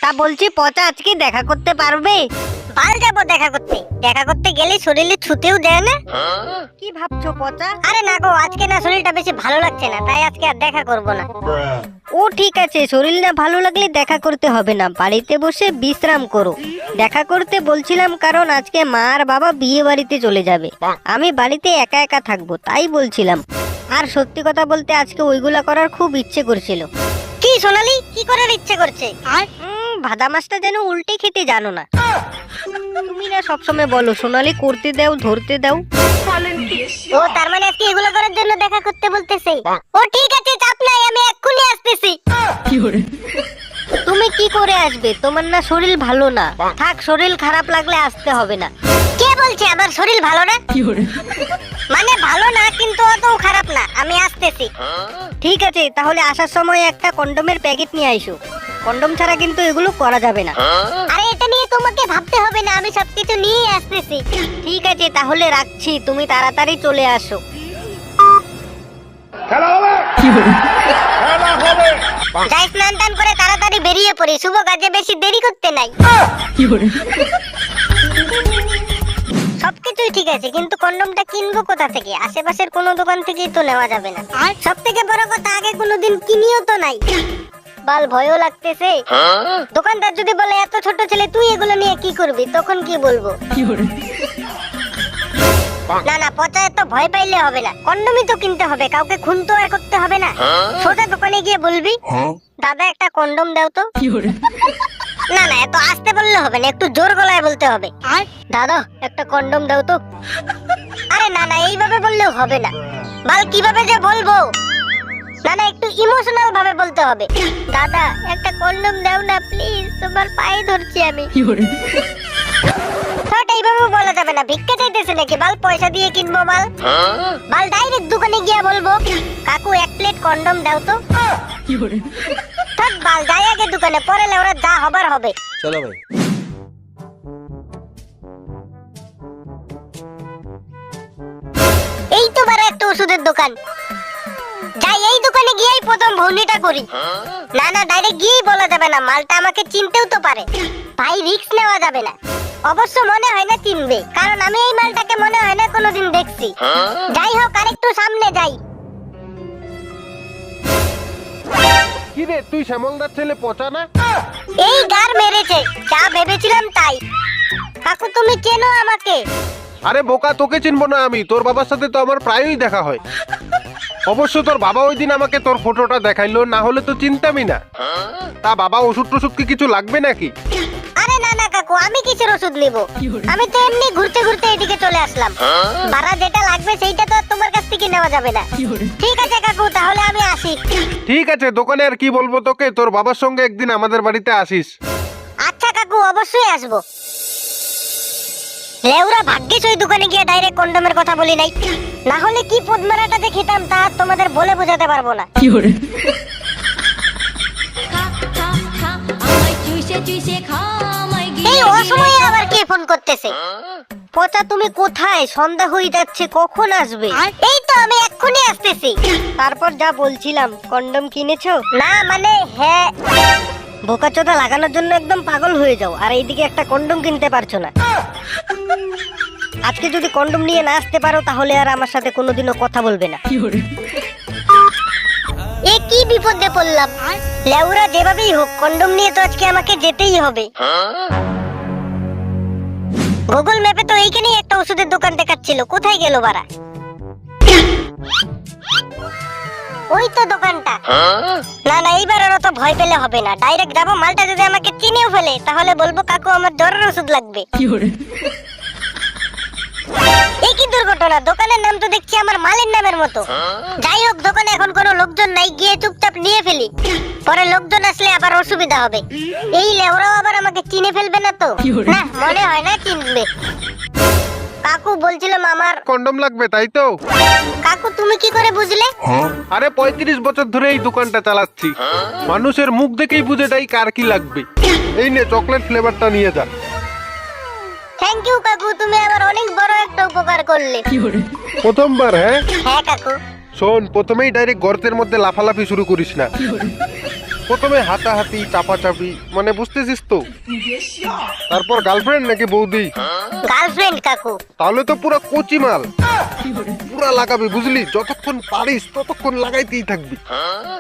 তা বলছি পচা আজকে দেখা করতে পারবে? বাল যাবো দেখা করতে গেলে শরীরে ছুতেও দেয় না। কি ভাবছো পচা? আরে না গো, আজকে না শরীরটা বেশি ভালো লাগছে না, তাই আজকে আর দেখা করব না। ও ঠিক আছে, শরীর না ভালো লাগলে দেখা করতে হবে না, বাড়িতে বসে বিশ্রাম করো। দেখা করতে বলছিলাম কারণ আজকে মা আর বাবা বিয়ে বাড়িতে চলে যাবে, আমি বাড়িতে একা একা থাকবো তাই বলছিলাম। আর সত্যি কথা বলতে আজকে ওইগুলা করার খুব ইচ্ছে করছিল। কি সোনালি, কি করার ইচ্ছে করছে? ভাদা মাছটা যেন উল্টে খেতে জানো না। তুমি না সবসময় বলো সোনালি করতে দাও, ধরতে দাও। ও তার মানে আজকে এগুলো করার জন্য দেখা করতে বলতেছে। ও ঠিক আছে, চাপ নাই, আমি এক্ষুনি আসতেছি। তুমি কি করে আসবে? তোমার না শরীর ভালো না। থাক, শরীর খারাপ লাগলে আসতে হবে না। কে বলছে আমার শরীর ভালো না? মানে ভালো না, কিন্তু অত খারাপ না, আমি আসতেছি। ঠিক আছে, তাহলে আসার সময় একটা কন্ডোমের প্যাকেট নিয়ে আইসো। কন্ডোম ছাড়া কিন্তু এগুলো করা যাবে না। আরে এটা নিয়ে তোমাকে ভাবতে হবে না, আমি সবকিছু নিয়ে আসতেছি। ঠিক আছে, তাহলে রাখছি, তুমি তাড়াতাড়ি চলে আসো। যাই স্নান টান করে তাড়াতাড়ি বেরিয়ে পড়ি, শুভ কাজে বেশি দেরি করতে নাই। সবকিছুই ঠিক আছে, কিন্তু কন্ডমটা কিনবো কোথা থেকে? আশেপাশের কোনো দোকান থেকেই তো নেওয়া যাবে না। সব থেকে বড় কথা, আগে কোনোদিন কিনিও তো নাই। বাল ভয়ও লাগতেছে। দোকানদার যদি বলে এত ছোট ছেলে তুই এগুলো নিয়ে কি করবি, তখন কি বলবো? না না পচা, এত ভয় পাইলে হবে না, কন্ডমই তো কিনতে হবে, কাউকে খুন তো আর করতে হবে না। সোজা দোকানে গিয়ে বলবি দাদা একটা কন্ডম দাও তো। না না, এত আস্তে বললে হবে না, একটু জোর গলায় বলতে হবে। দাদা একটা কন্ডম দাও তো। আরে না না, এইভাবে বললেও হবে না। বাল কিভাবে যে বলবো? না না, একটু ইমোশনাল ভাবে বলতে হবে। দাদা একটা কন্ডম দাও না প্লিজ, তোমার পায়ে ধরছি আমি। এইভাবে বলা যাবে না, ভিক্ষা চাইতেছে নাকি? বাল পয়সা দিয়ে কিনবো বাল। বাল ডাইরেক্ট দোকানে গিয়ে বলবো কাকু এক প্লেট কন্ডম দাও তো। থাক বাল, যাই আগে দোকানে, পরে ওরা যা হবার হবে। চলো ভাই। এই তো বারে একটা ওষুধের দোকান, যাই এই দোকানে গিয়েই প্রথম ভৌনিটা করি। না না, ডাইরেক্ট গিয়েই বলা যাবে না, মালটা আমাকে চিনতেও তো পারে। ভাই রিস্ক নেওয়া যাবে না। অবশ্য মনে হয় না চিনবে, কারণ আমি এই মালটাকে মনে হয় না কোনোদিন দেখছি। যাই হোক, আরেকটু সামনে যাই। কি রে, তুই শ্যামলদার ছেলে পচা না? এই গার মেরেছে, যা ভেবেছিলাম তাই। কাকু তুমি চেনো আমাকে? আরে বোকা, তোকে চিনবো না আমি? তোর বাবার সাথে তো আমার প্রায়ই দেখা হয়। অবশ্য তোর বাবা ওই দিন আমাকে তোর ফটোটা দেখাইলো, না হলে তো চিনতামই না। তা বাবা ওষুধ টষুধ কি কিছু লাগবে নাকি? আরে না না কাকু, আমি কিসের ওষুধ নিব? আমি তো এমনি ঘুরতে ঘুরতে এদিকে চলে আসলাম। ভাড়া যেটা লাগবে সেইটা তো তোমার কাছ থেকে নেওয়া যাবে না। ঠিক আছে কাকু, তাহলে আমি আসি। ঠিক আছে, দোকানে আর কি বলবো তোকে, তোর বাবার সঙ্গে একদিন আমাদের বাড়িতে আসিস। আচ্ছা কাকু, অবশ্যই আসবো। লেউরা ভাগ্যিস ওই দোকানে গিয়ে ডাইরেক্ট কন্ডমের কথা বলি নাই, না হলে কি পদ্মারাটা যে খেতাম তা তোমাদের বলে বোঝাতে পারবো না। এই অসময়ে আবার কে ফোন করতেছে? পচা তুমি কোথায়? সন্ধ্যা হয়ে যাচ্ছে, কখন আসবে? এই তো আমি এক্ষুনি আসতেছি। তারপর যা বলছিলাম, কন্ডম কিনেছো? না মানে হ্যাঁ। বোকাচোদা লাগানোর জন্য একদম পাগল হয়ে যাও, আর এইদিকে একটা কন্ডম কিনতে পারছো না। আজকে যদি কন্ডম নিয়ে না আসতে পারো তাহলে আর আমার সাথে কোনোদিনও কথা বলবে না। এ কি বিপদে পড়লাম? লেউরা যেভাবেই হোক কন্ডম নিয়ে তো আজকে আমাকে যেতেই হবে। গুগল ম্যাপে তো এইখানেই একটা ওষুধের দোকান দেখাচ্ছিল, কোথায় গেল বাড়া? ওই তো দোকানটা। না না, এইবার আর তো ভয় পেলে হবে না, ডাইরেক্ট যাবো। মালটা যদি আমাকে চিনেও ফেলে তাহলে বলবো কাকু আমার জ্বরের ওষুধ লাগবে। এই কি দুর্ঘটনা, দোকানের নাম তো দেখছি আমার মালের নামের মতো। যাই হোক, দোকানে এখন কোনো লোকজন নাই, গিয়ে চুপচাপ নিয়ে ফেলি, পরে লোকজন আসলে আবার অসুবিধা হবে। এই লেওরাও আবার আমাকে চিনে ফেলবে না তো? না মনে হয় না চিনবে। কাকু বলছিলাম আমার কন্ডম লাগবে, তাই তো? কাকু তুমি কি করে বুঝলে? আরে 35 বছর ধরে এই দোকানটা চালাচ্ছি, মানুষের মুখ দেখেই বুঝে যাই কার কি লাগবে। এই নে চকলেট ফ্লেভারটা নিয়ে যা। থ্যাংক ইউ কাকু, তুমি আমার অনেক বড় একটা উপকার করলে। প্রথমবার? হ্যাঁ হ্যাঁ কাকু। শোন, প্রথমেই ডাইরেক্ট গর্তের মধ্যে লাফালাফি শুরু করিস না। প্রথমে হাতাহাতি চাপাচাপি, মানে বুঝতেছিস তো? তারপর গার্লফ্রেন্ড নাকি বৌদি? গার্লফ্রেন্ড কাকু। তাহলে তো পুরো কচি মাল, পুরা লাগাবি বুঝলি, যতক্ষণ পারিস ততক্ষণ লাগাইতেই থাকবি।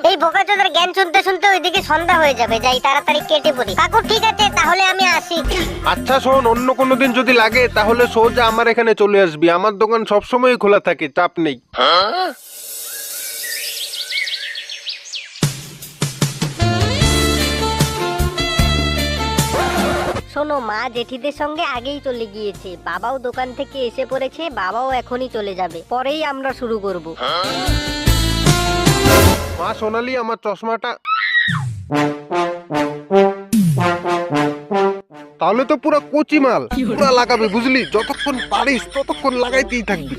এই বোকাচোদার জ্ঞান শুনতে শুনতে ওইদিকে সন্ধ্যা হয়ে যাবে, যাই তাড়াতাড়ি কেটে পড়ি। কাকু ঠিক আছে, তাহলে আমি আসি। আচ্ছা শোন, অন্য কোনো দিন যদি লাগে তাহলে সোজা আমার এখানে চলে আসবি, আমার দোকান সবসময় খোলা থাকে, চাপ নেই। শোনো, মা জেঠিদের সঙ্গে আগেই চলে গিয়েছে, বাবাও দোকান থেকে এসে পড়েছে, বাবাও এখনই চলে যাবে, পরেই আমরা শুরু করব। মা সোনালি, আমার চশমাটা। তাহলে তো পুরো কচি মাল, পুরা লাগাবি বুঝলি, যতক্ষণ পারিস ততক্ষণ লাগাইতেই থাকবি।